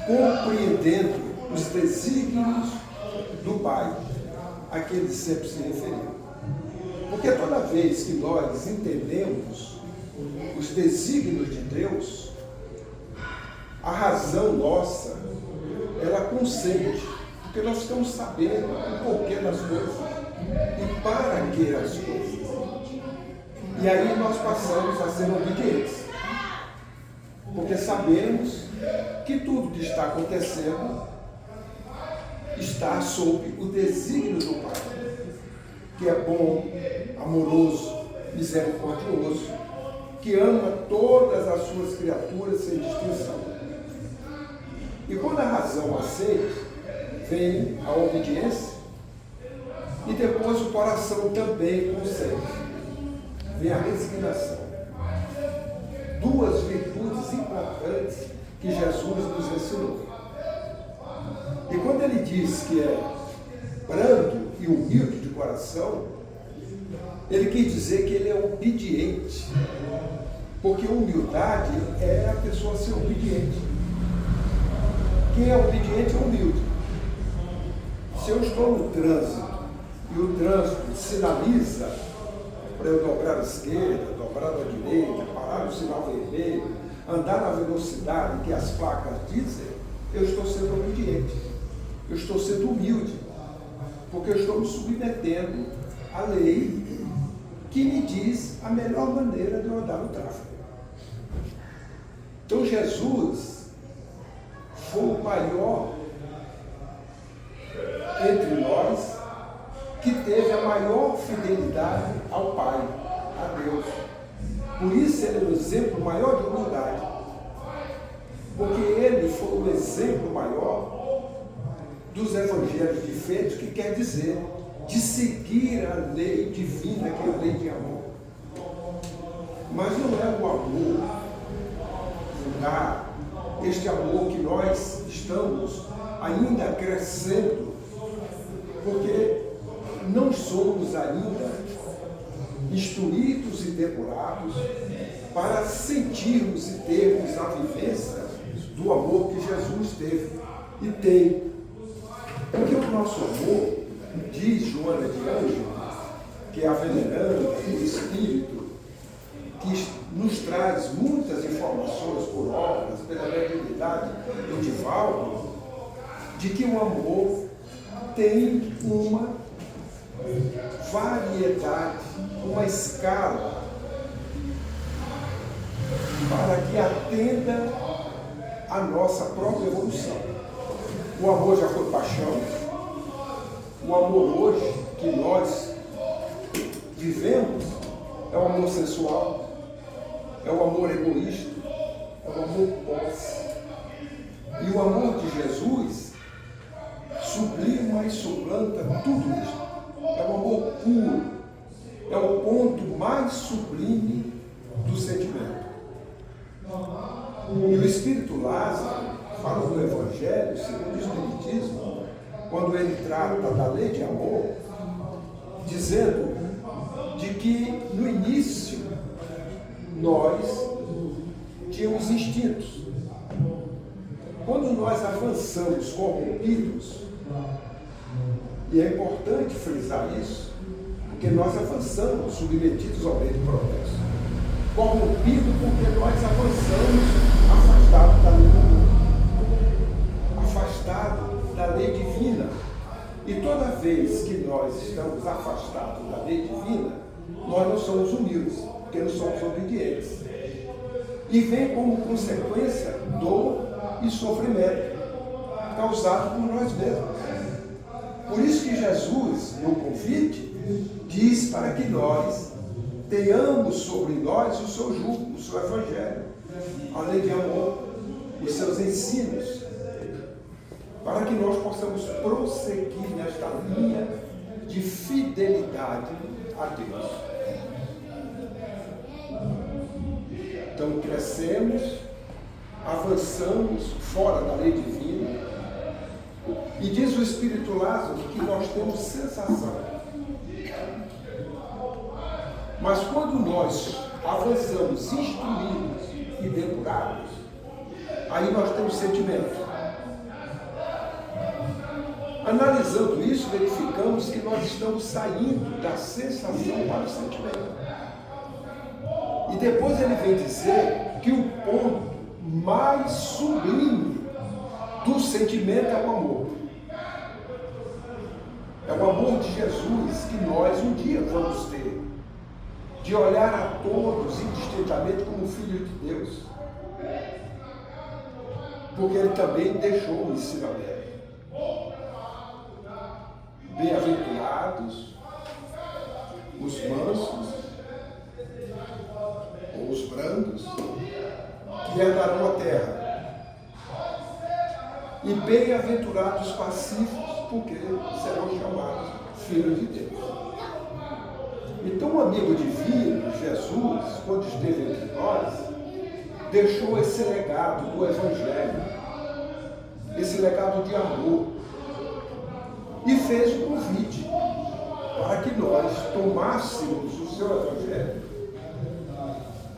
compreendendo os desígnios do Pai a que ele sempre se referiu. Porque toda vez que nós entendemos os desígnios de Deus, a razão nossa, ela consente, porque nós estamos sabendo o porquê das coisas e para que as coisas. E aí nós passamos a ser obedientes, porque sabemos que tudo que está acontecendo está sob o desígnio do Pai, que é bom, amoroso, misericordioso, que ama todas as suas criaturas sem distinção. E quando a razão aceita, vem a obediência e depois o coração também consente. Vem a resignação. Duas virtudes importantes que Jesus nos ensinou. E quando ele diz que é brando e humilde de coração, ele quis dizer que ele é obediente. Porque humildade é a pessoa ser obediente. Quem é obediente é humilde. Se eu estou no trânsito e o trânsito sinaliza para eu dobrar à esquerda, dobrar à direita, parar no sinal vermelho, andar na velocidade que as placas dizem, eu estou sendo obediente. Eu estou sendo humilde, porque eu estou me submetendo à lei que me diz a melhor maneira de eu andar no tráfego. Então Jesus foi o maior entre nós que teve a maior fidelidade ao Pai, a Deus. Por isso ele é o exemplo maior de humildade, porque ele foi o exemplo maior dos evangelhos de feitos, que quer dizer de seguir a lei divina, que é a lei de amor. Mas não é o amor vulgar, este amor que nós estamos ainda crescendo, porque não somos ainda instruídos e depurados para sentirmos e termos a vivência do amor que Jesus teve e tem. Porque o nosso amor, diz Joana de Ângeles, que é a veneranda, o Espírito, que nos traz muitas informações por obras, pela mediunidade do Divaldo, de que o amor tem uma variedade, uma escala, para que atenda à nossa própria evolução. O amor já foi paixão. O amor hoje que nós vivemos é o amor sensual, é o amor egoísta, é o amor posse. E o amor de Jesus sublima e suplanta tudo isso. É o amor puro, é o ponto mais sublime do sentimento. E o Espírito Lázaro fala do Evangelho, segundo o Espiritismo, quando ele trata da lei de amor, dizendo de que no início nós tínhamos instintos. Quando nós avançamos corrompidos, e é importante frisar isso, porque nós avançamos submetidos ao lei do progresso. Corrompido porque nós avançamos afastados da lei do mundo, afastados da lei divina. E toda vez que nós estamos afastados da lei divina, nós não somos humildes, porque não somos obedientes. E vem como consequência dor e sofrimento, causado por nós mesmos. Por isso que Jesus, no convite, diz para que nós tenhamos sobre nós o seu jugo, o seu evangelho, a lei de amor, os seus ensinos, para que nós possamos prosseguir nesta linha de fidelidade a Deus. Então crescemos, avançamos fora da lei divina, e diz o Espírito Lázaro que nós temos sensação. Mas quando nós avançamos instruídos e depurados, aí nós temos sentimento. Analisando isso, verificamos que nós estamos saindo da sensação para o sentimento. E depois ele vem dizer que o ponto mais sublime do sentimento é o amor. É o amor de Jesus que nós um dia vamos ter. De olhar a todos indistintamente como filhos de Deus. Porque ele também deixou o ensinamento. Bem-aventurados os mansos ou os brandos, que herdarão a terra. E bem-aventurados os pacíficos, porque serão chamados filhos de Deus. Então o amigo divino, Jesus, quando esteve entre nós, deixou esse legado do Evangelho, esse legado de amor, e fez um convite para que nós tomássemos o seu Evangelho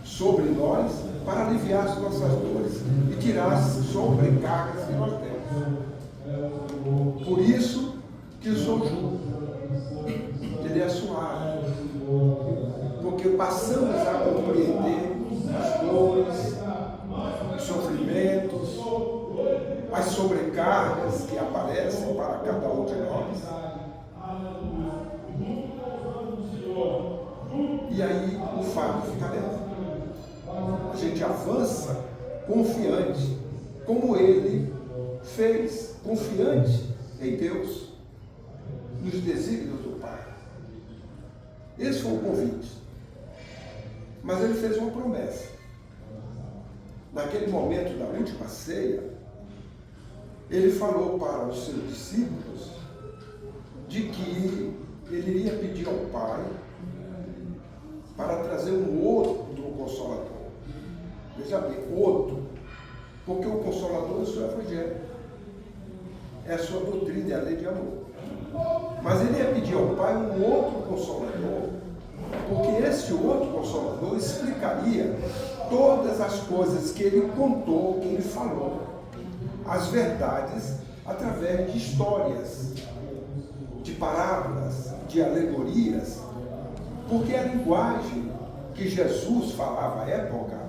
sobre nós para aliviar as nossas dores e tirar as sobrecargas que nós temos. Por isso que o São João, ele é suave, porque passamos a compreender as dores, os sofrimentos, as sobrecargas que aparecem para cada um de nós. E aí o fardo fica leve. A gente avança confiante, como ele fez, confiante em Deus, nos desígnios do Pai. Esse foi o convite. Mas ele fez uma promessa. Naquele momento da última ceia, ele falou para os seus discípulos de que ele iria pedir ao Pai para trazer um outro Consolador. Veja bem, outro. Porque o Consolador é o seu Evangelho. É a sua doutrina, é a lei de amor. Mas ele ia pedir ao Pai um outro Consolador, porque esse outro Consolador explicaria todas as coisas que ele contou, que ele falou, as verdades através de histórias, de parábolas, de alegorias, porque a linguagem que Jesus falava à época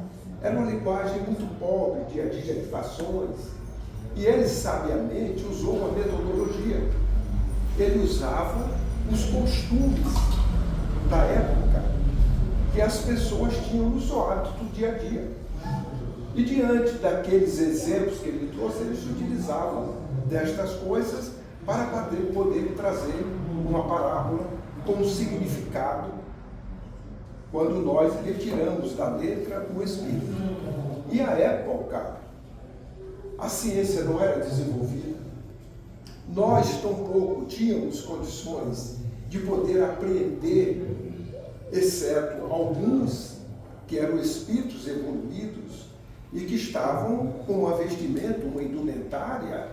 era uma linguagem muito pobre de adjetivações, e ele sabiamente usou uma metodologia. Ele usava os costumes da época que as pessoas tinham nos hábitos do dia a dia. E diante daqueles exemplos que ele trouxe, eles utilizavam destas coisas para poder trazer uma parábola com um significado quando nós retiramos da letra o espírito. E à época, a ciência não era desenvolvida. Nós tampouco tínhamos condições de poder apreender, exceto alguns que eram espíritos evoluídos e que estavam com uma vestimenta, uma indumentária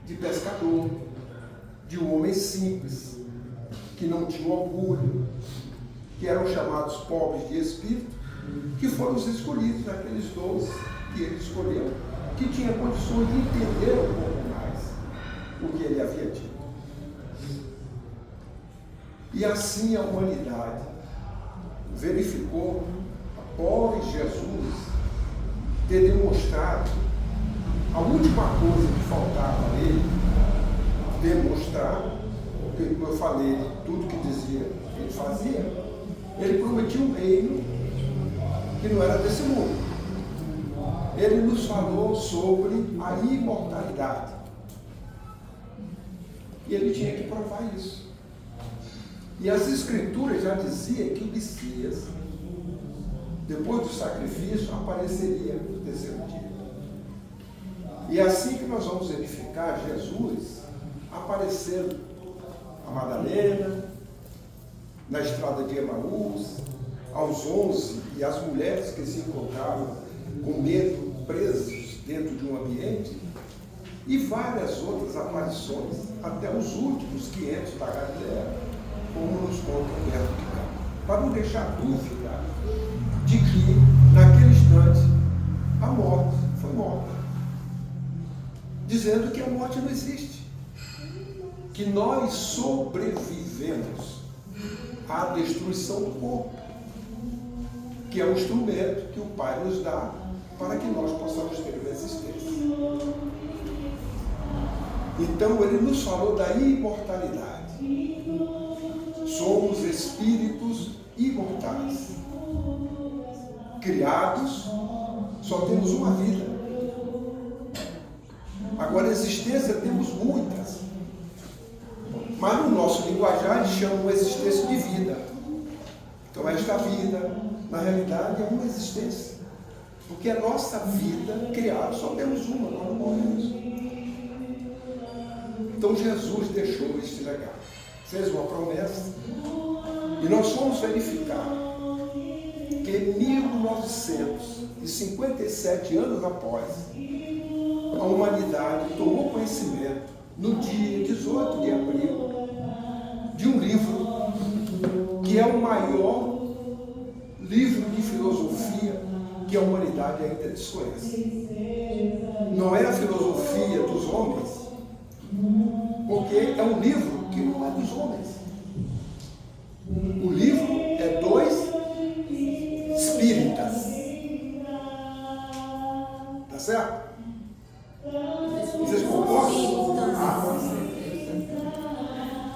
de pescador, de um homem simples, que não tinha orgulho, que eram chamados pobres de espírito, que foram os escolhidos, aqueles 12 que ele escolheu, que tinha condições de entender um pouco mais o que ele havia dito. E assim a humanidade verificou, após Jesus ter demonstrado a última coisa que faltava a ele, demonstrar, porque como eu falei, tudo que dizia ele fazia, ele prometia um reino que não era desse mundo. Ele nos falou sobre a imortalidade. E ele tinha que provar isso. E as Escrituras já diziam que o Messias, depois do sacrifício, apareceria no terceiro dia. E é assim que nós vamos verificar Jesus aparecendo a Madalena, na estrada de Emaús, aos 11, e as mulheres que se encontravam com medo, presos dentro de um ambiente, e várias outras aparições, até os últimos 500 da Galileia, como nos conta Humberto de Campos, para não deixar dúvida de que, naquele instante, a morte foi morta. dizendo que a morte não existe, que nós sobrevivemos à destruição do corpo, que é um instrumento que o Pai nos dá para que nós possamos ter uma existência. Então ele nos falou da imortalidade. Somos espíritos imortais, criados, só temos uma vida. Agora, existência temos muitas, mas no nosso linguajar eles chamam existência de vida. Então esta vida, na realidade, é uma existência, porque a nossa vida criada só temos uma, nós não morremos. Então Jesus deixou este legado, fez uma promessa, e nós fomos verificar que 1957 anos após, a humanidade tomou conhecimento, no dia 18 de abril, de um livro que é o maior livro de filosofia que a humanidade ainda desconhece. Não é a filosofia dos homens, porque é um livro que não é dos homens. O livro é dos espíritas. Tá certo? Vocês concordam?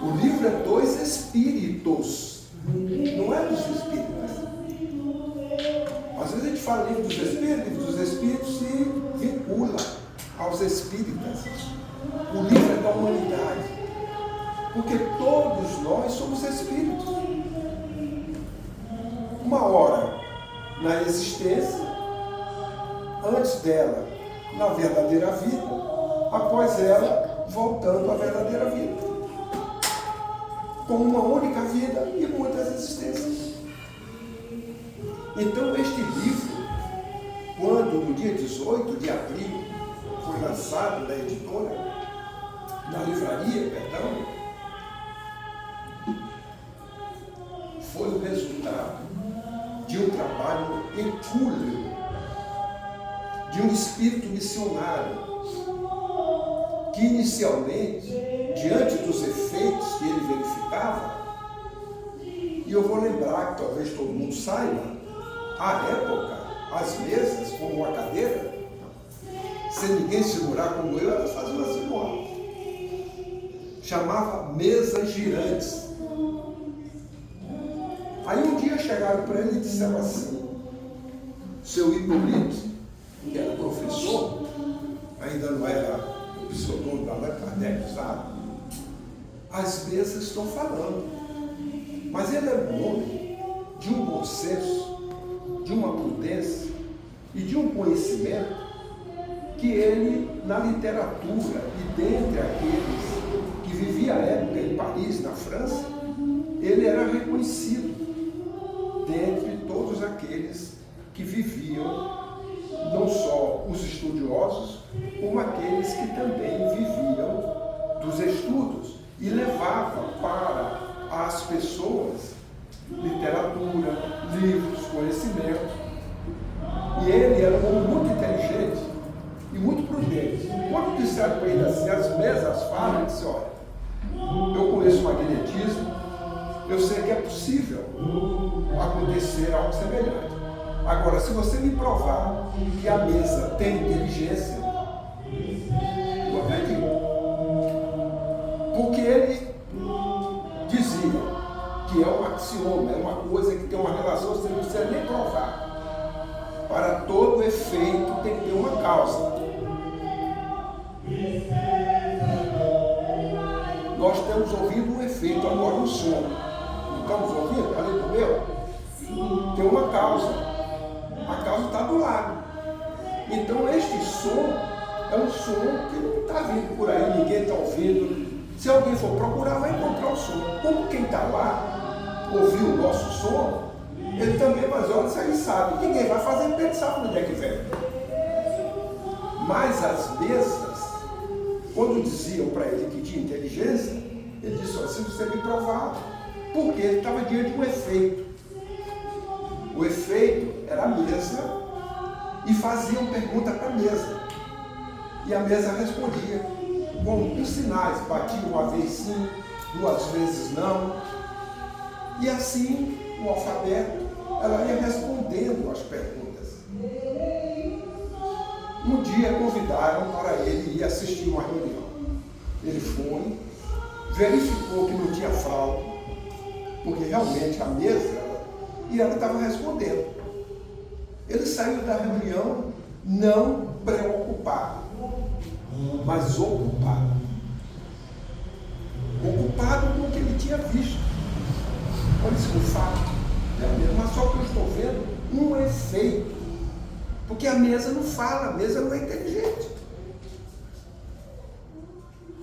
O livro é dos espíritos, não é dos espíritas. Às vezes a gente fala livro dos espíritos se vincula aos espíritas. O livro é da humanidade, porque todos nós somos espíritos. Uma hora na existência, antes dela na verdadeira vida, após ela voltando à verdadeira vida, com uma única vida e muitas existências. Então este livro, quando no dia 18 de abril foi lançado na editora, na livraria, perdão, foi o resultado de um trabalho hercúleo, de um espírito missionário, que inicialmente, diante dos efeitos que ele verificava, e eu vou lembrar que talvez todo mundo saiba, à época, as mesas, como uma cadeira, sem ninguém segurar como eu, elas faziam assim, ó. Chamava mesas girantes. Aí um dia chegaram para ele e disseram assim: seu Hipólito, que era professor, ainda não era o pseudônimo da Allan Kardec, sabe? As mesas estão falando, mas ele é um homem de um bom senso, de uma prudência e de um conhecimento que ele, na literatura e dentre aqueles que viviam a época em Paris, na França, ele era reconhecido dentre todos aqueles que viviam, não só os estudiosos, como aqueles que também viviam dos estudos e levavam para as pessoas literatura, livros, conhecimento. E ele era um homem muito inteligente e muito prudente. Quando disseram para ele assim, as mesas falam, ele disse: olha, eu conheço magnetismo, eu sei que é possível acontecer algo semelhante. Agora, se você me provar que a mesa tem inteligência, eu acredito. Porque ele dizia que é um axioma, é uma coisa que tem uma relação, você não precisa nem provar. Para todo efeito tem que ter uma causa. Nós estamos ouvindo um efeito agora no som. Não estamos ouvindo? Além do meu? Tem uma causa. A causa está do lado. Então este som é um som que não está vindo por aí, ninguém está ouvindo. Se alguém for procurar, vai encontrar o som. Como quem está lá ouviu o nosso som, ele também, mas olha, isso aí sabe. Ninguém vai fazer porque ele sabe onde é que vem. Mas as mesas, quando diziam para ele que tinha inteligência, ele disse: olha, se você me provar, porque ele estava diante de um efeito. O efeito era a mesa e faziam pergunta para a mesa. E a mesa respondia com sinais, batia uma vez sim, 2 vezes não. E assim, o alfabeto, ela ia respondendo as perguntas. Um dia convidaram para ele ir assistir uma reunião. Ele foi, verificou que não tinha fraude, porque realmente a mesa, e ela estava respondendo. Ele saiu da reunião não preocupado, mas ocupado. Ocupado com o que ele tinha visto. Olha isso, um fato. Mas só que eu estou vendo um efeito. Porque a mesa não fala, a mesa não é inteligente.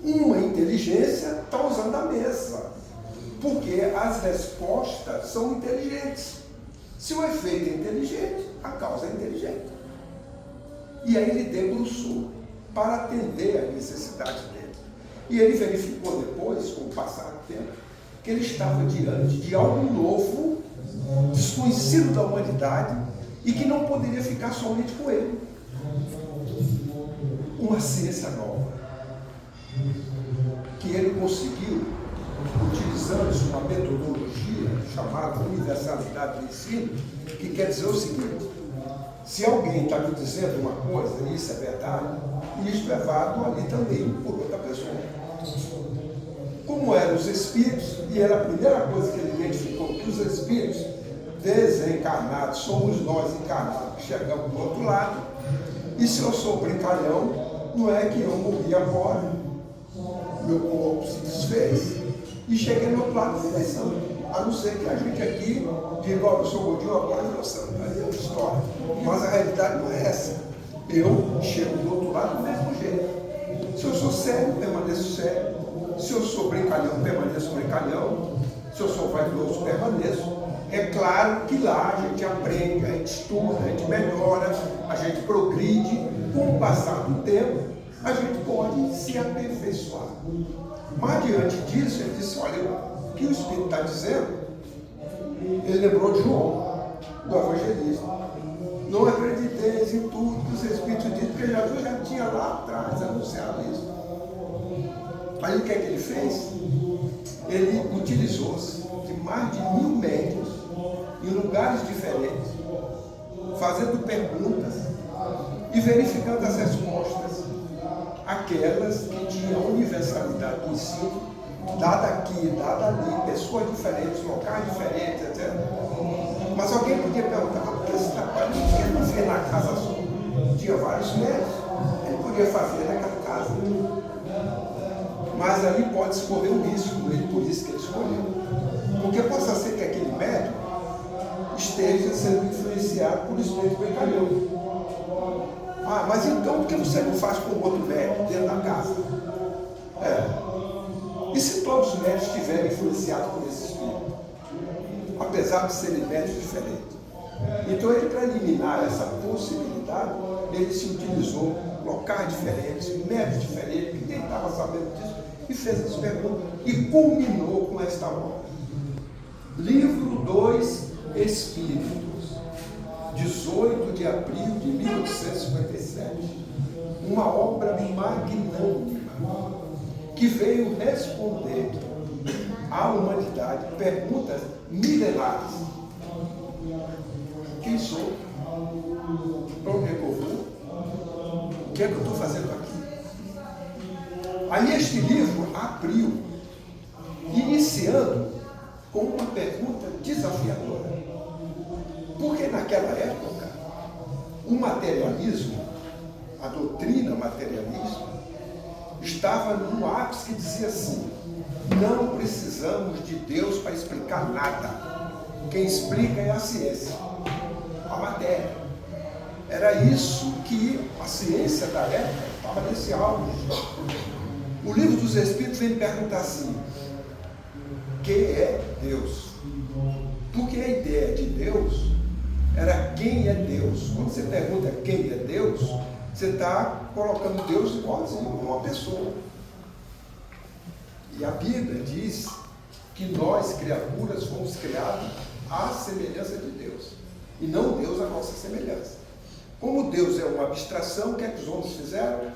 Uma inteligência está usando a mesa. Porque as respostas são inteligentes. Se o efeito é inteligente, a causa é inteligente. E aí ele debruçou para atender a necessidade dele. E ele verificou depois, com o passar do tempo, que ele estava diante de algo novo, desconhecido da humanidade, e que não poderia ficar somente com ele. Uma ciência nova, que ele conseguiu, utilizando uma metodologia chamada universalidade do ensino, que quer dizer o seguinte: se alguém está me dizendo uma coisa, e isso é verdade, isto é válido ali também por outra pessoa. Como eram os espíritos, e era a primeira coisa que ele identificou, que os espíritos desencarnados somos nós encarnados, que chegamos do outro lado, e se eu sou brincalhão, não é que eu morri agora, meu corpo se desfez, e cheguei no outro lado da direção. A não ser que a gente aqui diga, olha, eu sou gordinho agora, eu sou santo. Aí é outra história. Mas a realidade não é essa. Eu chego do outro lado do mesmo jeito. Se eu sou sério, permaneço sério. Se eu sou brincalhão, permaneço brincalhão. Se eu sou vaidoso, permaneço. É claro que lá a gente aprende, a gente estuda, a gente melhora, a gente progride. Com o passar do tempo, a gente pode se aperfeiçoar. Mas diante disso, ele disse, olha, o que o Espírito está dizendo, ele lembrou de João, do evangelista. Não acrediteis em tudo que os Espíritos dizem, porque Jesus já tinha lá atrás anunciado isso. Aí o que é que ele fez? Ele utilizou-se de mais de 1000 médiuns em lugares diferentes, fazendo perguntas e verificando as respostas, aquelas que tinham universalidade do ensino, dada aqui, dada ali, pessoas diferentes, locais diferentes, etc. Mas alguém podia perguntar, por que esse trabalho não fez na casa só? Tinha vários médicos, ele podia fazer naquela casa. Mas ali pode-se correr um risco, por isso que ele escolheu. Porque possa ser que aquele médico esteja sendo influenciado por espírito brincalhão. Ah, mas então por que você não faz com outro médico dentro da casa? E se todos os médicos estiverem influenciados por esse espírito? Apesar de serem médicos diferentes. Então ele, para eliminar essa possibilidade, ele se utilizou locais diferentes, médicos diferentes, ninguém estava sabendo disso, e fez as perguntas, e culminou com esta obra. Livro 2, Espíritos, 18 de abril de 1857. Uma obra magnânima, que veio responder à humanidade perguntas milenares. Quem sou? Para onde é que eu vou? O que é que eu estou fazendo aqui? Aí este livro abriu, iniciando com uma pergunta desafiadora. Porque naquela época, o materialismo, a doutrina materialista, estava num ápice que dizia assim: não precisamos de Deus para explicar nada. Quem explica é a ciência, a matéria. Era isso que a ciência da época estava nesse auge. O Livro dos Espíritos vem perguntar assim: quem é Deus? Porque a ideia de Deus era quem é Deus. Quando você pergunta quem é Deus, você está colocando Deus igualzinho uma pessoa. E a Bíblia diz que nós, criaturas, fomos criados à semelhança de Deus, e não Deus à nossa semelhança. Como Deus é uma abstração, o que é que os homens fizeram?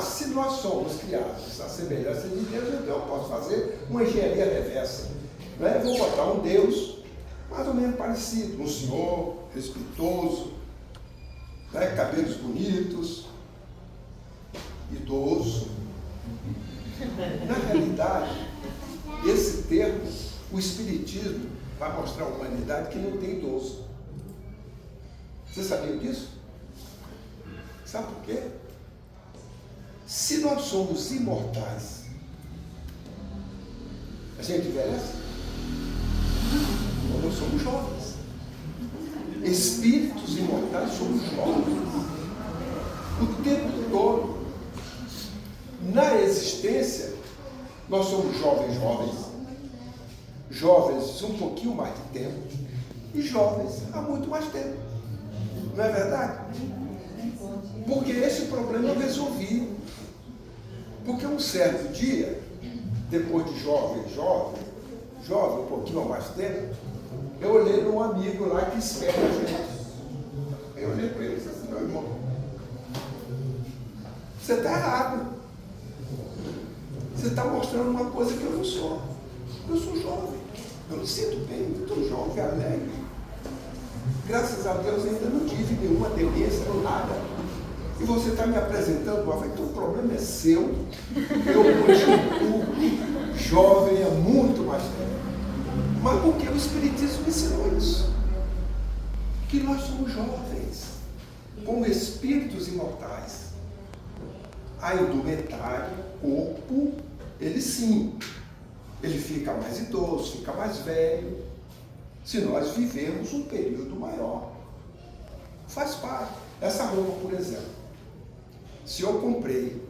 se nós somos criados à semelhança de Deus, então eu posso fazer uma engenharia reversa. Né? Eu vou botar um Deus mais ou menos parecido, um senhor respeitoso, né? Cabelos bonitos, idoso. Na realidade, esse termo, o Espiritismo vai mostrar à humanidade que não tem idoso. Você sabia disso? Sabe por quê? Se nós somos imortais, a gente envelhece? Nós somos jovens. Espíritos imortais somos jovens. O tempo todo. Na existência, nós somos jovens, jovens um pouquinho mais de tempo e jovens há muito mais tempo. Não é verdade? Porque esse problema eu resolvi. Porque um certo dia, depois de jovem, um pouquinho mais tempo, eu olhei num amigo lá que espera a gente. Eu olhei para ele e disse assim: meu irmão, você está errado. Você está mostrando uma coisa que eu não sou. Eu sou jovem. Eu me sinto bem, estou jovem, alegre. Graças a Deus ainda não tive nenhuma demência ou nada. E você está me apresentando, então o problema é seu. Eu continuo jovem há muito mais tempo. Mas porque o Espiritismo me ensinou isso? Que nós somos jovens, como espíritos imortais. A indumentária, corpo, ele sim, ele fica mais idoso, fica mais velho, se nós vivemos um período maior. Faz parte. Essa roupa, por exemplo, se eu comprei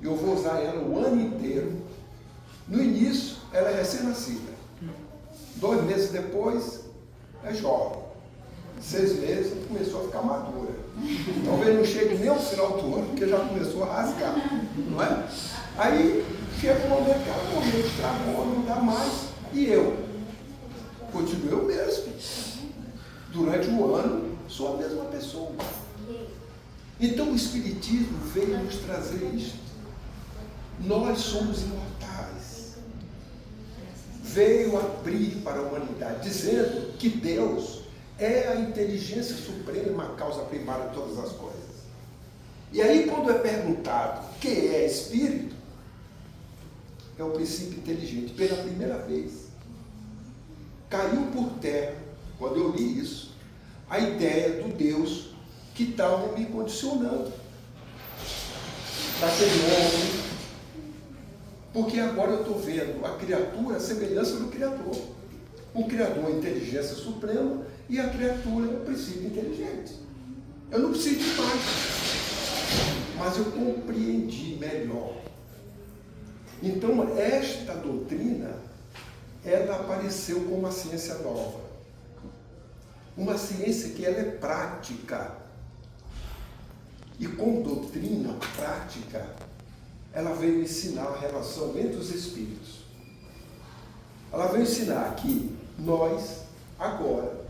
e eu vou usar ela o ano inteiro, no início ela é recém-nascida. 2 meses depois é jovem. 6 meses começou a ficar madura. Talvez não chegue nem ao final do ano, porque já começou a rasgar. Não é? Aí chega um momento que ela morreu, estragou, não dá mais. E eu? Continuo eu mesmo. Durante o ano, sou a mesma pessoa. Então o Espiritismo veio nos trazer isso. Nós somos imortais. Veio abrir para a humanidade, dizendo que Deus é a inteligência suprema, a causa primária de todas as coisas. E aí, quando é perguntado o que é espírito, é o princípio inteligente. Pela primeira vez, caiu por terra, quando eu li isso, a ideia do Deus que estava me condicionando. Daquele homem. Porque agora eu estou vendo a criatura, a semelhança do Criador. O Criador é a inteligência suprema e a criatura é o princípio inteligente. Eu não preciso de mais. Mas eu compreendi melhor. Então, esta doutrina, ela apareceu como uma ciência nova. Uma ciência que ela é prática. E com doutrina prática, ela veio ensinar a relação entre os espíritos. Ela veio ensinar que nós, agora,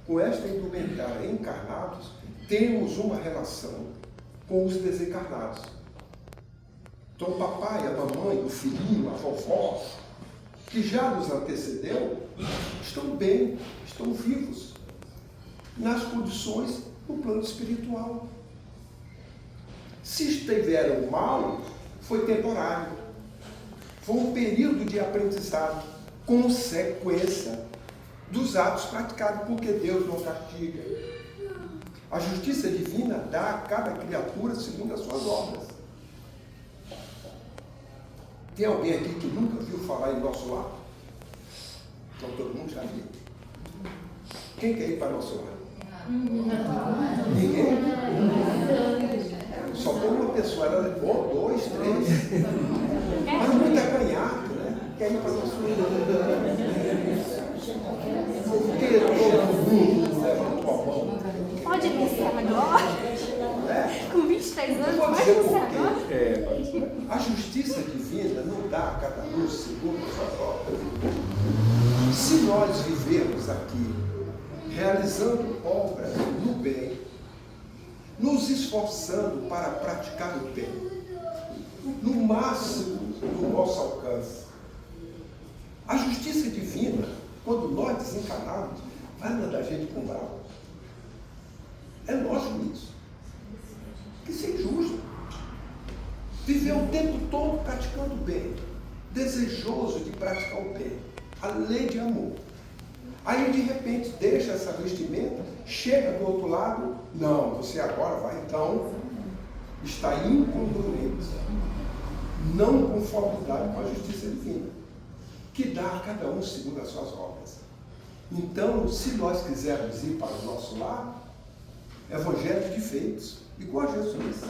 com esta indumentária encarnados, temos uma relação com os desencarnados. Então, o papai, a mamãe, o filhinho, a vovó, que já nos antecedeu, estão bem, estão vivos, nas condições do plano espiritual. Se estiveram mal, foi temporário. Foi um período de aprendizado, consequência dos atos praticados, porque Deus não castiga. A justiça divina dá a cada criatura segundo as suas obras. Tem alguém aqui que nunca viu falar em nosso lar? Então todo mundo já viu. Quem quer ir para nosso lar? Ninguém? Só foi uma pessoa, ela levou 2, 3. Mas muito acanhado, né? Quer ir para nosso lar? Porque todo mundo levantou a mão. Pode iniciar agora? Com 23 anos, pode iniciar agora? A justiça divina não dá a cada um segundo a sua obra. Se nós vivermos aqui realizando obras no bem, nos esforçando para praticar o bem, no máximo do nosso alcance. A justiça divina, quando nós desencarnarmos, vai mandar a gente para um brau. É nosso isso. Que isso é injusto. Viver o tempo todo praticando o bem, desejoso de praticar o bem, a lei de amor. Aí de repente deixa essa vestimenta, chega do outro lado, não, você agora vai então estar incongruente, não conformidade com a justiça divina, que dá a cada um segundo as suas obras. Então, se nós quisermos ir para o nosso lar, evangelho de feitos, igual a Jesus,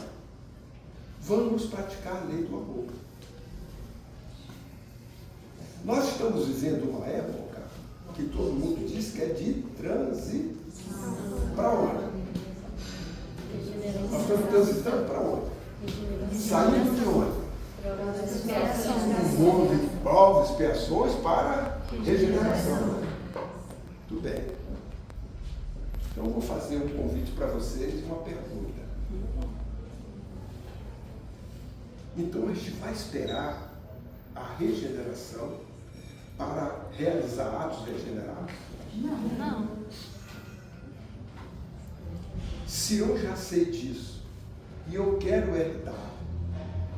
vamos praticar a lei do amor. Nós estamos vivendo uma época que todo mundo diz que é de transição. Para onde? Nós estamos transitando para onde? Saindo de onde? Um mundo de provas, expiações para regeneração. Tudo bem. Então eu vou fazer um convite para vocês, uma pergunta. Então a gente vai esperar a regeneração para realizar atos regenerados? Não. Se eu já sei disso e eu quero herdar,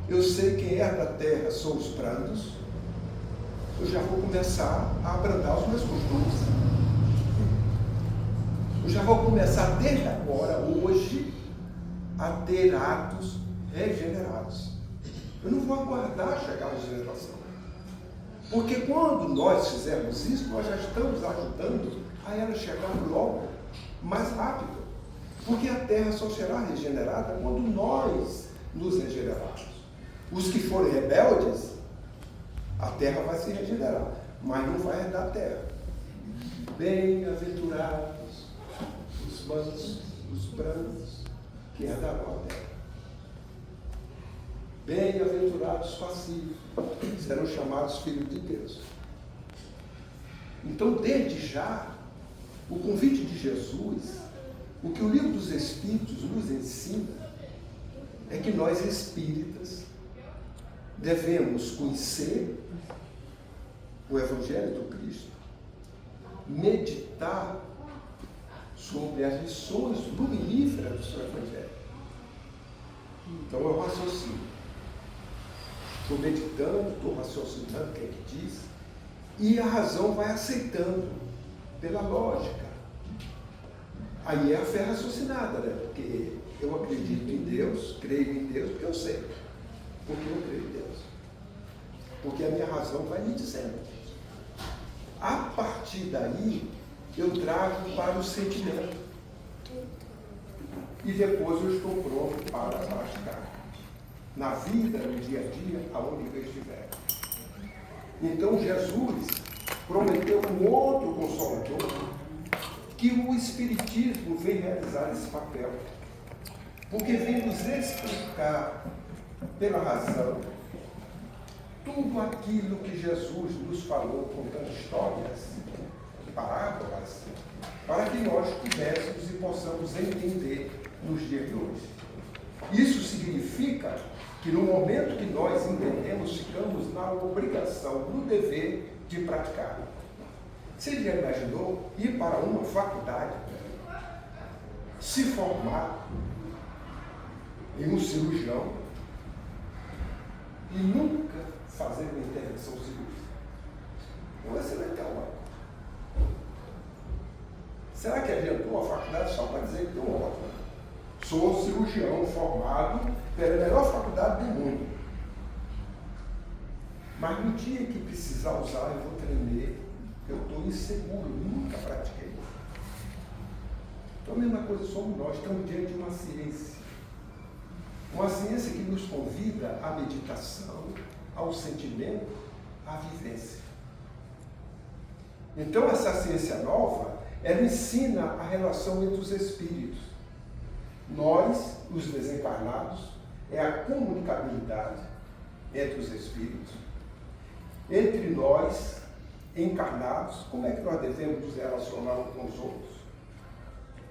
eu sei que quem herda a terra são os brandos, eu já vou começar a abrandar os meus costumes. Eu já vou começar desde agora, hoje, a ter atos regenerados. Eu não vou aguardar chegar a regeneração. Porque quando nós fizermos isso, nós já estamos ajudando a ela chegar logo, mais rápido. Porque a terra só será regenerada quando nós nos regenerarmos. Os que forem rebeldes, a terra vai se regenerar, mas não vai herdar a terra. Bem-aventurados os mansos, os brancos, que herdarão a terra. Bem-aventurados os pacíficos, serão chamados filhos de Deus. Então, desde já, o convite de Jesus, o que o livro dos Espíritos nos ensina, é que nós espíritas devemos conhecer o Evangelho do Cristo, meditar sobre as lições luminíferas do seu Evangelho. Então eu raciocino. Estou meditando, estou raciocinando o que ele diz, e a razão vai aceitando pela lógica. Aí é a fé raciocinada, né? Porque eu acredito em Deus, creio em Deus, porque eu sei. Porque eu creio em Deus. Porque a minha razão vai me dizendo. A partir daí, eu trago para o sentimento. E depois eu estou pronto para praticar. Na vida, no dia a dia, aonde eu estiver. Então Jesus prometeu um outro consolador, que o Espiritismo vem realizar esse papel. Porque vem nos explicar, pela razão, tudo aquilo que Jesus nos falou, contando histórias, parábolas, para que nós tivéssemos e possamos entender nos dias de hoje. Isso significa que no momento que nós entendemos, ficamos na obrigação, no dever de praticar. Você já imaginou ir para uma faculdade, se formar em um cirurgião e nunca fazer uma intervenção cirúrgica? Não vai ser legal. Será que adiantou a faculdade só para dizer que deu ótimo? Sou cirurgião formado pela melhor faculdade do mundo. Mas no dia que precisar usar, eu vou tremer. Eu estou inseguro, nunca pratiquei. Então a mesma coisa somos nós, estamos diante de uma ciência. Uma ciência que nos convida à meditação, ao sentimento, à vivência. Então essa ciência nova, ela ensina a relação entre os espíritos. Nós, os desencarnados, é a comunicabilidade entre os espíritos. Entre nós, encarnados, como é que nós devemos nos relacionar uns com os outros?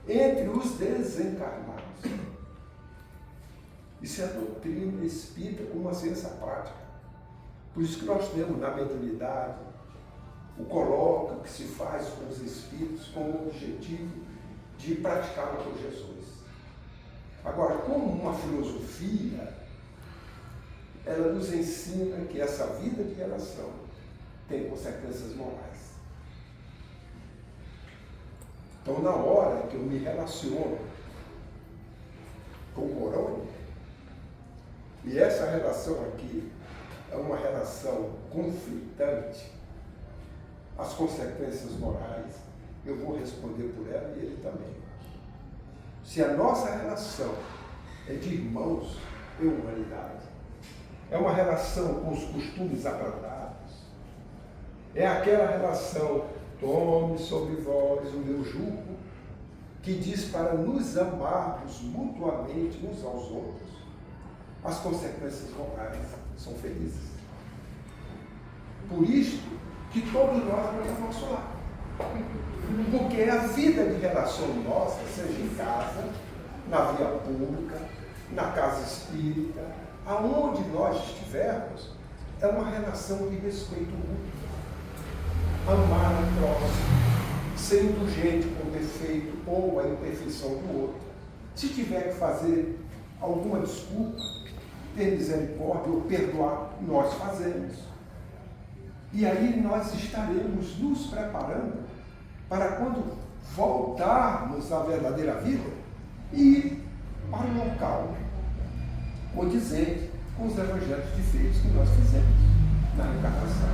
Entre os desencarnados. Isso é a doutrina espírita com uma ciência prática. Por isso que nós temos na mediunidade o colóquio que se faz com os espíritos com o objetivo de praticá-lo por Jesus. Agora, como uma filosofia, ela nos ensina que essa vida de relação tem consequências morais. Então, na hora que eu me relaciono com o Moroni, e essa relação aqui é uma relação conflitante, as consequências morais, eu vou responder por ela e ele também. Se a nossa relação é de irmãos em humanidade, é uma relação com os costumes abrandados, é aquela relação, tome sobre vós o meu jugo, que diz para nos amarmos mutuamente uns aos outros, as consequências morais são felizes. Por isto que todos nós vamos ao nosso lado. Porque a vida de relação nossa, seja em casa, na via pública, na casa espírita, aonde nós estivermos, é uma relação de respeito mútuo. Amar o próximo, ser indulgente com o defeito ou a imperfeição do outro. Se tiver que fazer alguma desculpa, ter misericórdia ou perdoar, nós fazemos. E aí nós estaremos nos preparando para quando voltarmos à verdadeira vida, ir para o local condizente com os evangelhos de feitos que nós fizemos na reencarnação.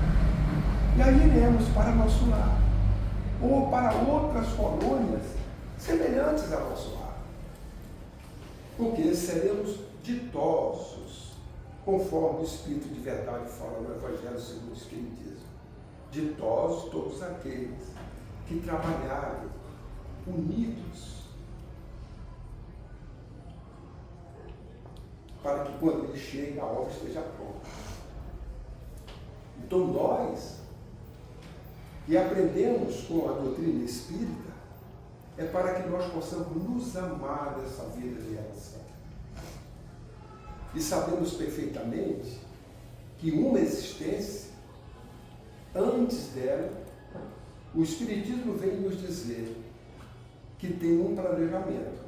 E aí iremos para nosso lar, ou para outras colônias semelhantes ao nosso lar. Porque seremos ditosos, conforme o Espírito de verdade fala no Evangelho segundo o Espiritismo. Ditosos todos aqueles que trabalharem unidos, para que quando ele chegue a obra esteja pronta. Então nós, e aprendemos com a doutrina espírita, é para que nós possamos nos amar dessa vida de relação. E sabemos perfeitamente que uma existência, antes dela, o Espiritismo vem nos dizer que tem um planejamento,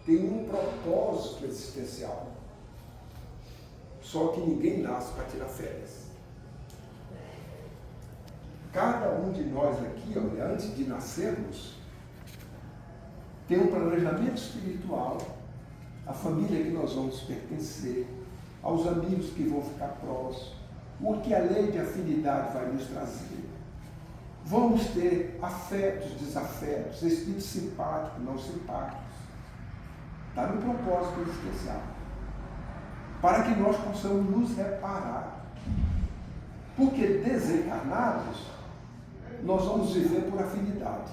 tem um propósito existencial. Só que ninguém nasce para tirar férias. Cada um de nós aqui, olha, antes de nascermos, tem um planejamento espiritual, a família que nós vamos pertencer, aos amigos que vão ficar próximos, o que a lei de afinidade vai nos trazer. Vamos ter afetos, desafetos, espíritos simpáticos, não simpáticos. Está no propósito existencial. Para que nós possamos nos reparar. Porque desencarnados, nós vamos viver por afinidade.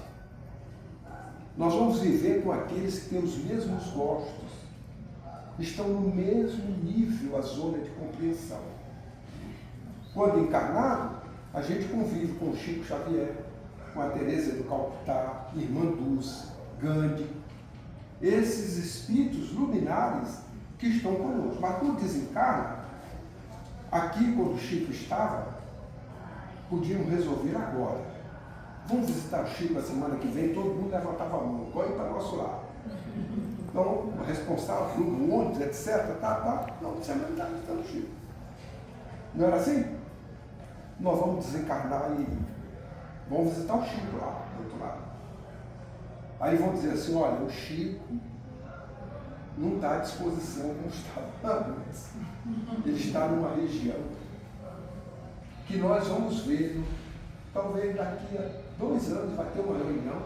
Nós vamos viver com aqueles que têm os mesmos gostos, estão no mesmo nível, a zona de compreensão. Quando encarnado, a gente convive com o Chico Xavier, com a Teresa do Calcutá, Irmã Dulce, Gandhi, esses espíritos luminares que estão conosco. Mas quando desencarna, aqui quando o Chico estava, podiam resolver agora. Vamos visitar o Chico na semana que vem, todo mundo levantava a mão, corre para o nosso lado. Então, o responsável, o ônibus, etc. Não, você não está visitando o Chico. Não era assim? Nós vamos desencarnar e vamos visitar o Chico lá, do outro lado. Aí vão dizer assim, olha, o Chico não está à disposição como estava antes. Ele está numa região que nós vamos ver, talvez daqui a 2 anos vai ter uma reunião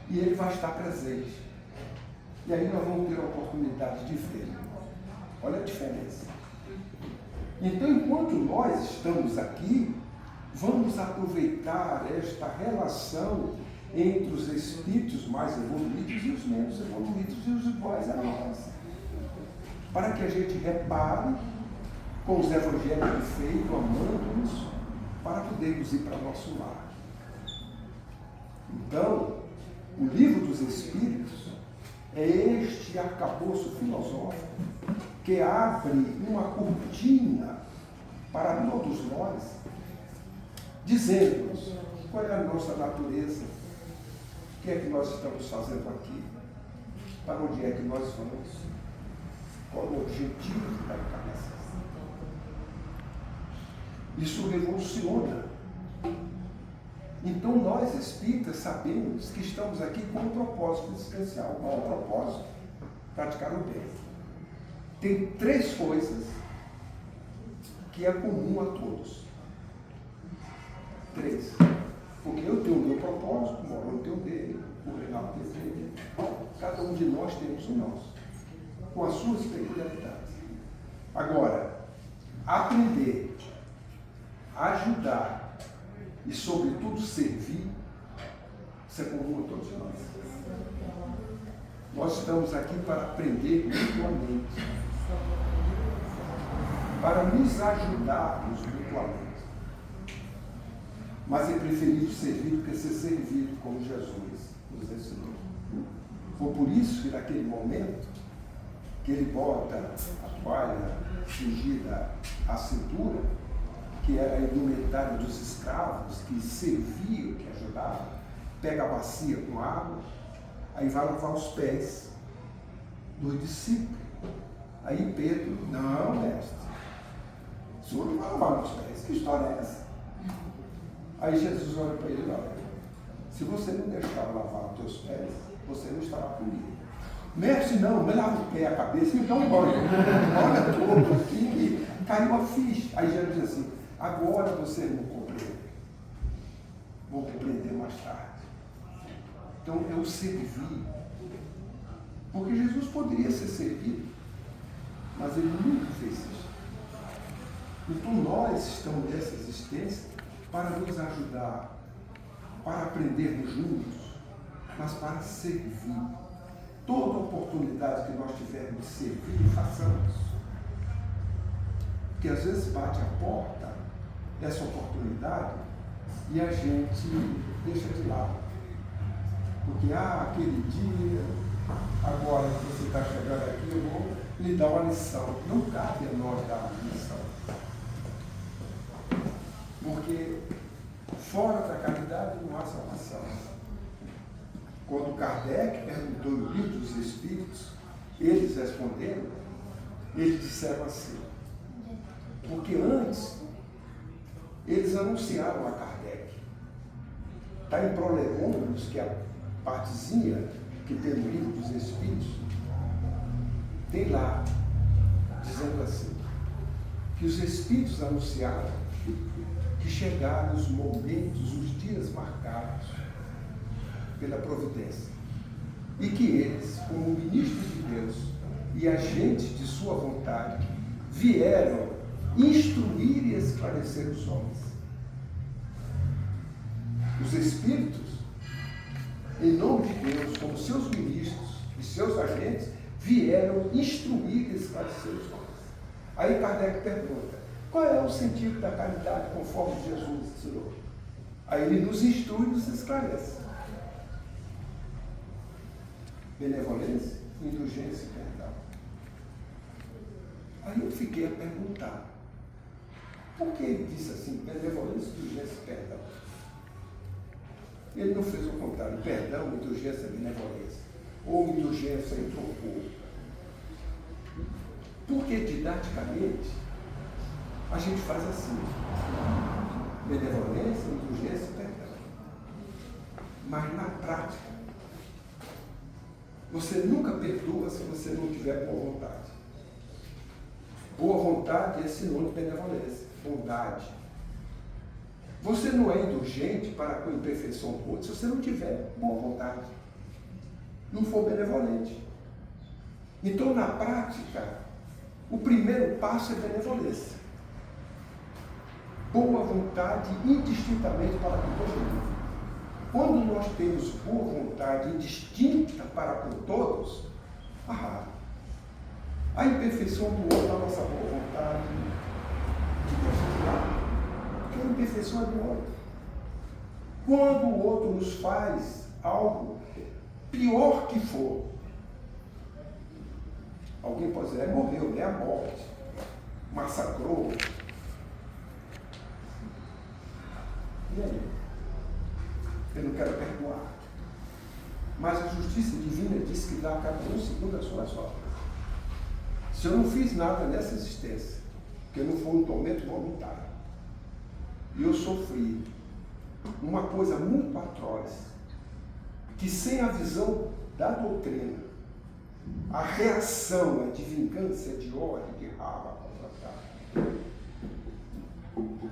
e ele vai estar presente. E aí nós vamos ter a oportunidade de ver. Olha a diferença. Então, enquanto nós estamos aqui, vamos aproveitar esta relação entre os espíritos mais evoluídos e os menos evoluídos e os iguais a nós. Para que a gente repare com os evangelhos de feito, amando-nos, para podermos ir para o nosso lar. Então, o livro dos Espíritos É este arcabouço filosófico que abre uma cortina para todos nós, dizendo-nos qual é a nossa natureza, o que é que nós estamos fazendo aqui, para onde é que nós vamos, qual é o objetivo da encarnação. Isso revoluciona. Então nós espíritas sabemos que estamos aqui com um propósito especial. Qual é o propósito? Praticar o bem. Tem 3 coisas que é comum a todos. 3. Porque eu tenho o meu propósito, o Moroni tem o dele, o Renato tem o dele. Cada um de nós temos o nosso, com as suas peculiaridades. Agora, aprender, ajudar e, sobretudo, servir, isso é comum a todos nós. Nós estamos aqui para aprender mutuamente, para nos ajudarmos mutuamente. Mas é preferível servir do que ser servido, como Jesus nos ensinou. Foi por isso que, naquele momento, que ele bota a toalha cingida à cintura, que era a indumentária dos escravos, que serviam, que ajudavam, pega a bacia com água, aí vai lavar os pés dos discípulos. Aí Pedro, não, mestre, o senhor não vai lavar os pés, que história é essa? Aí Jesus olha para ele, olha, se você não deixar eu lavar os teus pés, você não estará comigo. Mestre, não, me lava o pé, a cabeça, então embora. Olha, tudo aqui, caiu a ficha. Aí Jesus diz assim, agora vocês não compreendem. Vão compreender mais tarde. Então é o servir. Porque Jesus poderia ser servido, mas ele nunca fez isso. Então nós estamos nessa existência para nos ajudar, para aprendermos juntos, mas para servir. Toda oportunidade que nós tivermos de servir, façamos. Porque às vezes bate a porta essa oportunidade e a gente deixa de lado. Porque, aquele dia, agora que você está chegando aqui, eu vou lhe dar uma lição. Não cabe a nós dar uma lição. Porque fora da caridade não há salvação. Quando Kardec perguntou no Livro dos Espíritos, eles responderam, eles disseram assim, porque antes eles anunciaram a Kardec. Está em Prolegômenos, que é a partezinha que tem no Livro dos Espíritos, tem lá, dizendo assim, que os Espíritos anunciaram que chegaram os momentos, os dias marcados pela providência, e que eles, como ministros de Deus e agentes de sua vontade, vieram instruir e esclarecer os homens. Os Espíritos, em nome de Deus, como seus ministros e seus agentes, vieram instruir e esclarecer os homens. Aí Kardec pergunta, qual é o sentido da caridade conforme Jesus ensinou? Aí ele nos instrui e nos esclarece. Benevolência, indulgência e perdão. Aí eu fiquei a perguntar, por que ele disse assim, benevolência, indulgência e perdão? Ele não fez o contrário, perdão, indulgência, benevolência, ou indulgência e trocou. Porque didaticamente a gente faz assim, benevolência, indulgência e perdão. Mas na prática, você nunca perdoa se você não tiver boa vontade. Boa vontade é sinônimo de benevolência, bondade. Você não é indulgente para com a imperfeição do outro se você não tiver boa vontade. Não for benevolente. Então, na prática, o primeiro passo é benevolência. Boa vontade indistintamente para com todo mundo. Quando nós temos boa vontade indistinta para com todos, a imperfeição do outro, a nossa boa vontade, de deixa de lado. Porque a imperfeição é do outro. Quando o outro nos faz algo, pior que for, Alguém pode dizer, morreu, é a morte, massacrou. E aí? Eu não quero perdoar. Mas a justiça divina diz que dá a cada um segundo as suas obras. Se eu não fiz nada nessa existência, que não foi um tormento voluntário, e eu sofri uma coisa muito atroz, que sem a visão da doutrina, a reação é de vingança, é de ódio, de raiva contra a carne.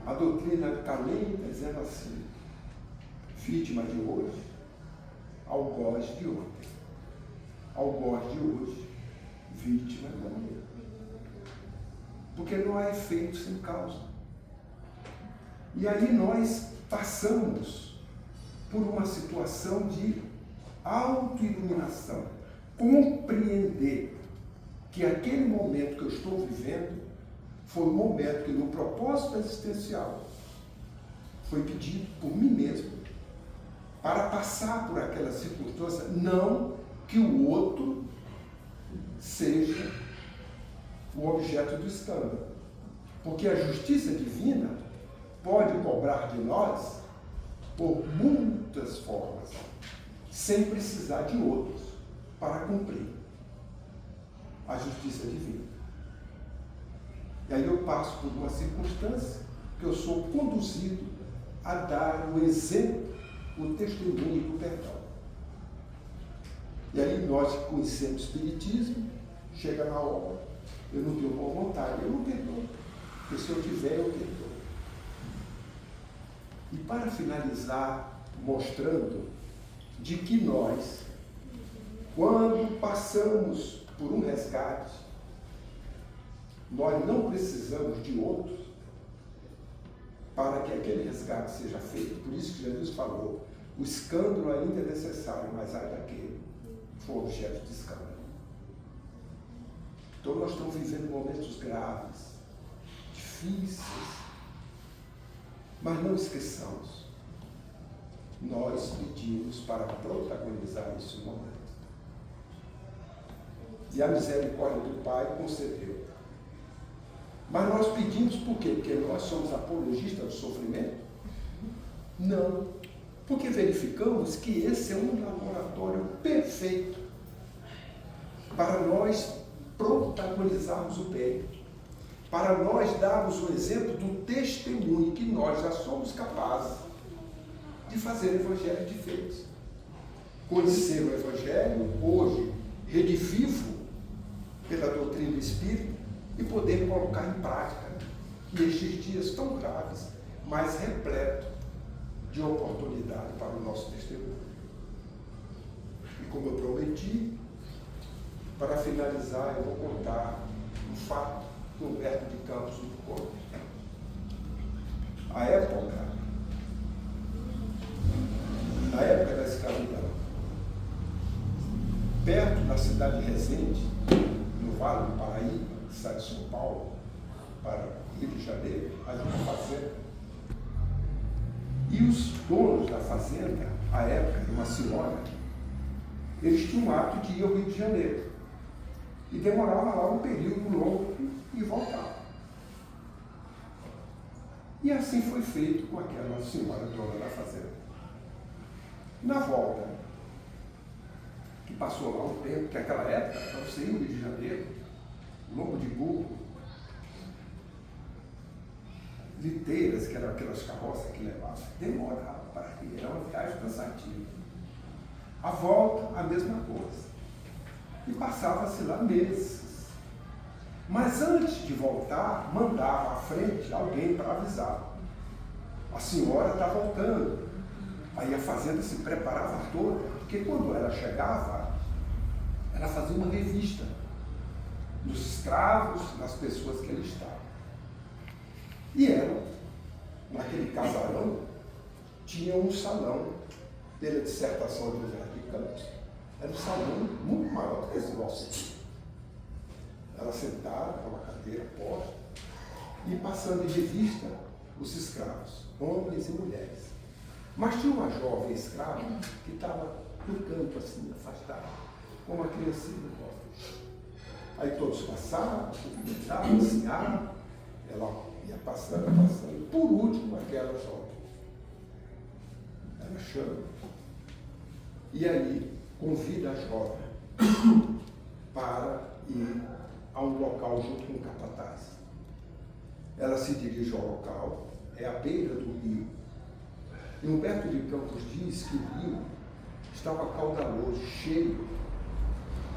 A doutrina está lenta, dizendo assim, vítima de hoje, algoz de ontem. Algoz de hoje, vítima de amanhã. Porque não há efeito sem causa. E aí nós passamos por uma situação de autoiluminação. Compreender que aquele momento que eu estou vivendo foi um momento que, no propósito existencial, foi pedido por mim mesmo para passar por aquela circunstância, não que o outro seja o objeto do escândalo. Porque a justiça divina pode cobrar de nós por muitas formas, sem precisar de outros para cumprir a justiça divina. E aí eu passo por uma circunstância que eu sou conduzido a dar o exemplo, o testemunho do perdão. E aí nós que conhecemos o Espiritismo, chega na hora, eu não tenho boa vontade, eu não perdoo, porque se eu tiver, eu perdoo. E para finalizar, mostrando de que nós, quando passamos por um resgate, nós não precisamos de outros para que aquele resgate seja feito. Por isso que Jesus falou, o escândalo ainda é necessário, mas ai daquele que for objeto de escândalo. Então nós estamos vivendo momentos graves, difíceis, mas não esqueçamos, nós pedimos para protagonizar esse momento. E a misericórdia do Pai concedeu. Mas nós pedimos por quê? Porque nós somos apologistas do sofrimento? Não. Porque verificamos que esse é um laboratório perfeito para nós protagonizarmos o bem, para nós darmos o exemplo do testemunho que nós já somos capazes de fazer o Evangelho de vez. Conhecer o Evangelho, hoje, redivivo pela doutrina do Espírito, e poder colocar em prática nestes dias tão graves, mas repleto de oportunidade para o nosso testemunho. E como eu prometi, para finalizar, eu vou contar um fato do Humberto de Campos do Couto. Na época da escravidão, perto da cidade de Resende, no Vale do Paraíba, sai de São Paulo para Rio de Janeiro, havia uma fazenda. E os donos da fazenda, à época, uma senhora, eles tinham o hábito de ir ao Rio de Janeiro. E demorava lá um período longo e voltava. E assim foi feito com aquela senhora dona da fazenda. Na volta, que passou lá um tempo, que naquela época, para você ir ao Rio de Janeiro, lombo de burro, liteiras, que eram aquelas carroças que levavam, demorava para ir, era uma viagem cansativa. A volta, a mesma coisa. E passava-se lá meses. Mas antes de voltar, mandava à frente alguém para avisar. A senhora está voltando. Aí a fazenda se preparava toda, porque quando ela chegava, ela fazia uma revista dos escravos, das pessoas que ali estavam. E ela, naquele casarão, tinha um salão pela dissertação de Humberto de Campos. Era um salão muito maior do que esse nosso aqui. Ela sentada com uma cadeira posta e passando em revista os escravos, homens e mulheres. Mas tinha uma jovem escrava que estava no canto assim, afastada, com uma criancinha no colo. Aí todos passaram, cumprimentavam, ensinaram, ela ia passando, passando. Por último, aquela jovem. Ela chama. E aí, convida a jovem para ir a um local junto com o capataz. Ela se dirige ao local, é à beira do rio. E Humberto de Campos diz que o rio estava caudaloso, cheio,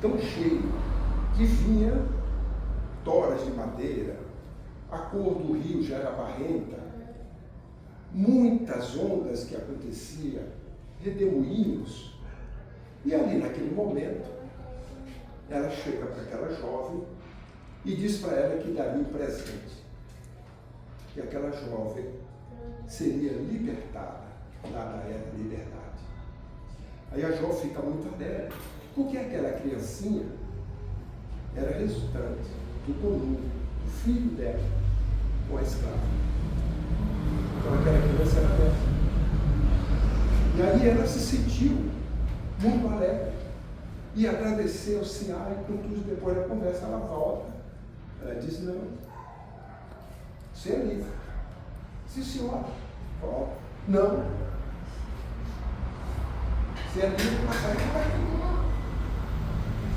tão cheio, que vinha toras de madeira, a cor do rio já era barrenta, muitas ondas que aconteciam, redemoinhos. E ali, naquele momento, ela chega para aquela jovem e diz para ela que daria um presente. Que aquela jovem seria libertada, dada a ela a liberdade. Aí a jovem fica muito alegre, porque aquela criancinha era resultante do conluio do filho dela com a escrava. Então aquela criança era dela. E aí ela se sentiu muito alegre e agradeceu, se e contudo depois da conversa ela volta. Ela diz, não, você é livre. Sim, senhora. Volta. Não. Você é livre para sair daqui.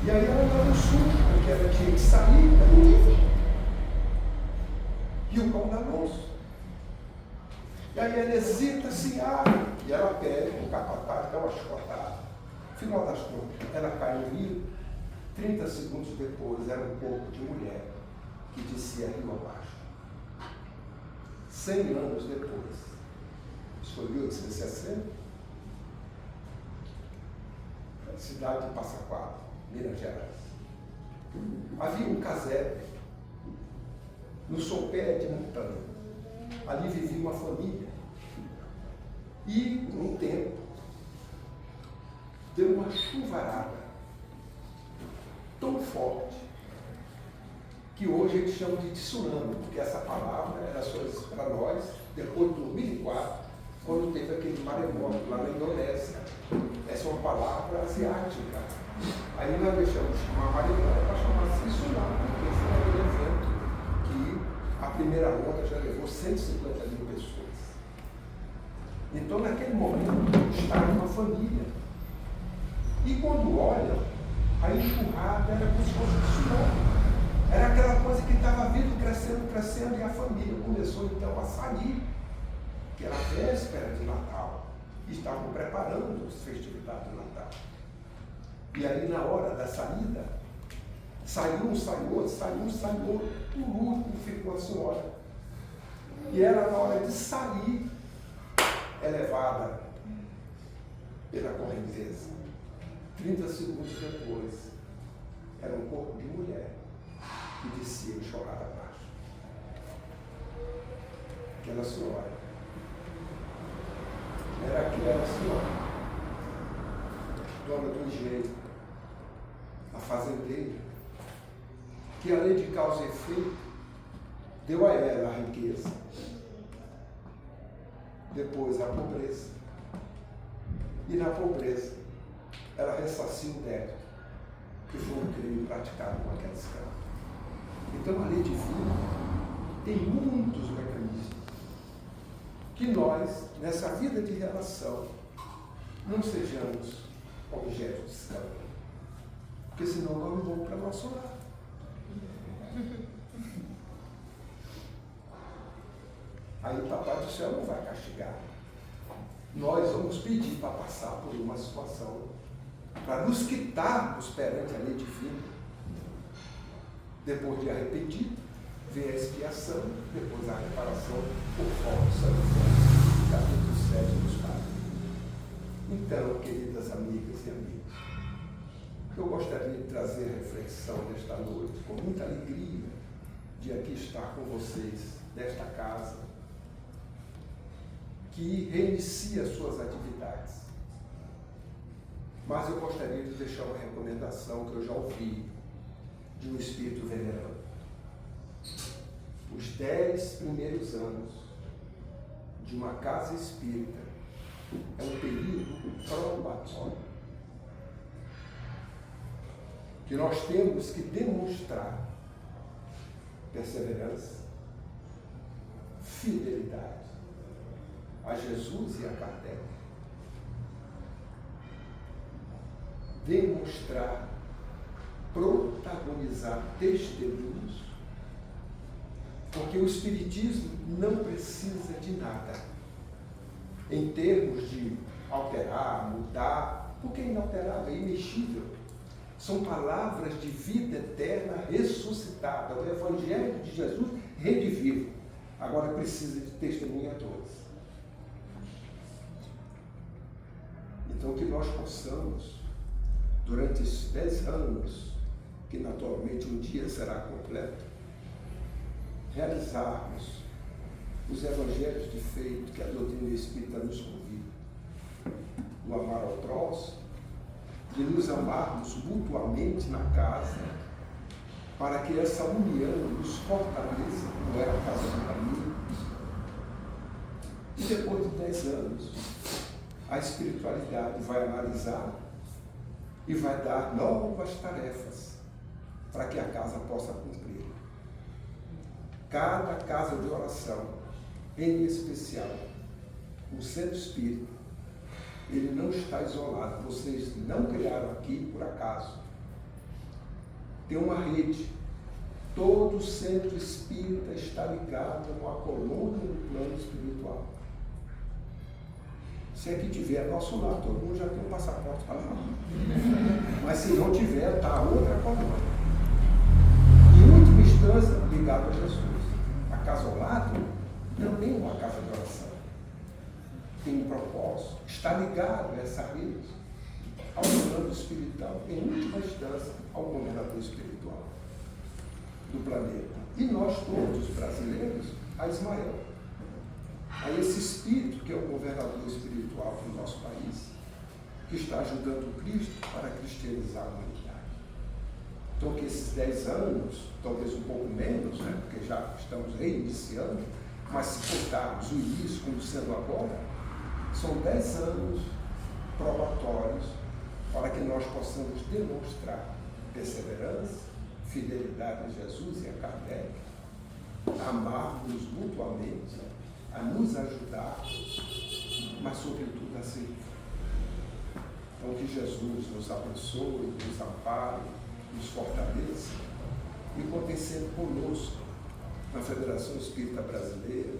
E aí ela dá um susto, porque ela tinha que sair, ela não disse. E o caudaloso. E aí ela hesita, se abre, e ela pega o capataz, dá uma chicotada. Final das contas, ela cai no rio. 30 segundos depois, era um corpo de mulher que descia rio abaixo. 100 anos depois, isso foi 1860, cidade de Passa Quatro, Minas Gerais. Havia um casebre no sopé de montanha. Ali vivia uma família. E, um tempo, deu uma chuvarada tão forte que hoje eles chamam de tsunami, porque essa palavra era só para nós, depois de 2004, quando teve aquele maremoto lá na Indonésia. Essa é uma palavra asiática. Aí nós deixamos de chamar maremoto para chamar tsunami, porque foi aquele evento que a primeira onda já levou 150 mil pessoas. Então, naquele momento, estava uma família. E quando olham, a enxurrada era como se fosse tsunami. Era aquela coisa que estava vindo, crescendo, crescendo, e a família começou então a sair, que era a véspera de Natal, e estavam preparando as festividades do Natal. E aí, na hora da saída, saiu um, saiu outro, por último ficou a senhora. E ela, na hora de sair, é levada pela correnteza. 30 segundos depois, era um corpo de mulher que descia e chorava abaixo. Aquela senhora era aquela senhora, dona do engenho, a fazendeira, que a lei de causa e efeito deu a ela a riqueza, depois a pobreza, e na pobreza ela ressarciu o débito, que foi um crime praticado com aquela escrava. Então a lei divina tem muitos mecanismos que nós, nessa vida de relação, não sejamos objetos de escândalo, porque senão nós não vamos para o nosso lado. Aí o Papai do Céu não vai castigar. Nós vamos pedir para passar por uma situação, para nos quitarmos perante a lei divina. Depois de arrependido, vem a expiação, depois a reparação por forma do Santo Evangelho, capítulo 7 dos Padres. Então, queridas amigas e amigos, eu gostaria de trazer a reflexão desta noite, com muita alegria de aqui estar com vocês, nesta casa, que reinicia suas atividades. Mas eu gostaria de deixar uma recomendação que eu já ouvi de um espírito venerando. Os 10 primeiros anos de uma casa espírita é um período probatório. que nós temos que demonstrar perseverança, fidelidade a Jesus e a Kardec. Demonstrar, protagonizar testemunhos, porque o Espiritismo não precisa de nada em termos de alterar, mudar, porque é inalterável, é imexível. São palavras de vida eterna ressuscitada, o Evangelho de Jesus redivivo. Agora precisa de testemunhadores. Então que nós possamos, durante esses 10 anos, que naturalmente um dia será completo, realizarmos os evangelhos de feito que a doutrina espírita nos convida. O amar ao próximo, de nos amarmos mutuamente na casa, para que essa união nos fortaleça, como é a casa dos amigos. E depois de 10 anos, a espiritualidade vai analisar e vai dar novas tarefas para que a casa possa cumprir. Cada casa de oração, em especial, o centro espírita, ele não está isolado. Vocês não criaram aqui por acaso. Tem uma rede. Todo centro espírita está ligado a uma coluna do plano espiritual. Se aqui tiver nosso lado, todo mundo já tem um passaporte para lá. Mas se não tiver, está outra coluna. Em última instância, ligado a Jesus. A casa ao lado não tem uma casa de oração. Tem um propósito. Está ligado a essa rede, ao plano espiritual. Em última instância, ao governador espiritual do planeta. E nós todos, brasileiros, a Ismael. A esse espírito que é o governador espiritual do nosso país, que está ajudando o Cristo para cristianizar a humanidade. Então que esses 10 anos, talvez um pouco menos, né, porque já estamos reiniciando, mas se contarmos o início como sendo agora, são 10 anos probatórios para que nós possamos demonstrar perseverança, fidelidade a Jesus e a Kardec, amarmos mutuamente, a nos ajudar, mas sobretudo a servir. Então que Jesus nos abençoe, nos ampare, nos fortaleça e contem sempre conosco na Federação Espírita Brasileira,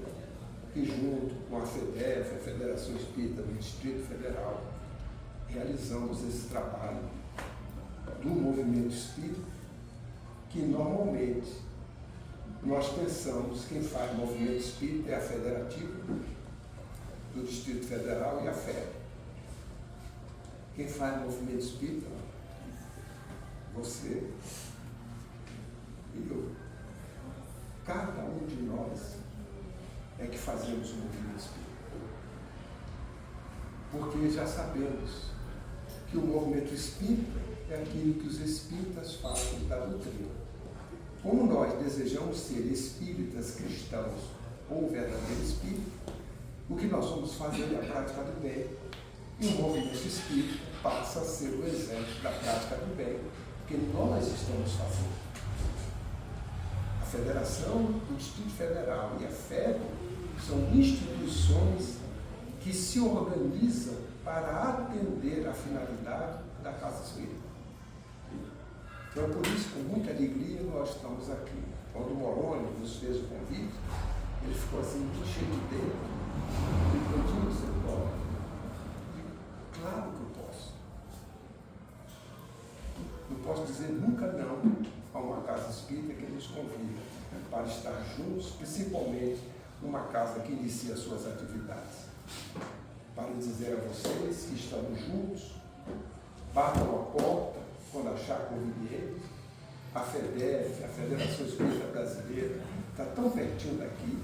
que junto com a FEDEF, a Federação Espírita do Distrito Federal, realizamos esse trabalho do movimento espírita, que normalmente nós pensamos que quem faz movimento espírita é a Federativa do Distrito Federal e a FED. Quem faz movimento espírita? Você e eu. Cada um de nós é que fazemos o movimento espírita. Porque já sabemos que o movimento espírita é aquilo que os espíritas fazem da doutrina. Como nós desejamos ser espíritas cristãos ou verdadeiro espírita, o que nós vamos fazer é a prática do bem. E o movimento espírita passa a ser o exemplo da prática do bem que nós estamos fazendo. A Federação do Distrito Federal e a FED são instituições que se organizam para atender a finalidade da Casa Espírita. Então, por isso, com muita alegria, nós estamos aqui. Quando o Moroni nos fez o convite, ele ficou assim, muito cheio de dedo. Ele perguntou: você pode? Claro que eu posso. Não posso dizer nunca não a uma casa espírita que nos convida para estar juntos, principalmente numa casa que inicia suas atividades. Para dizer a vocês que estamos juntos, batam a porta quando achar conveniente. A FEDEF, a Federação Espírita Brasileira, está tão pertinho daqui.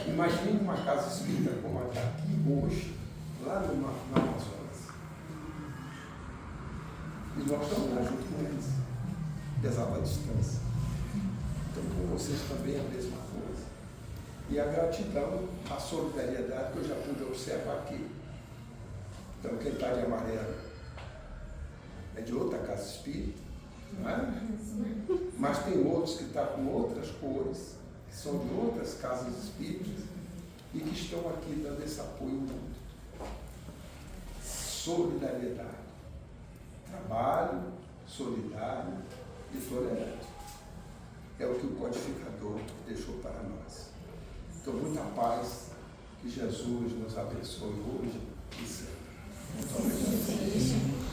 Imagine uma casa espírita como a daqui hoje, lá no Amazonas. E nós estamos lá junto com eles, apesar da distância. Então, com vocês também é a mesma coisa. E a gratidão, a solidariedade que eu já pude observar aqui. Então, quem está de amarelo é de outra casa espírita, Não é? Mas tem outros que estão com outras cores, que são de outras casas espíritas e que estão aqui dando esse apoio mútuo. Solidariedade. Trabalho solidário e tolerante. É o que o codificador deixou para nós. Então, muita paz, que Jesus nos abençoe hoje e sempre. Muito obrigado.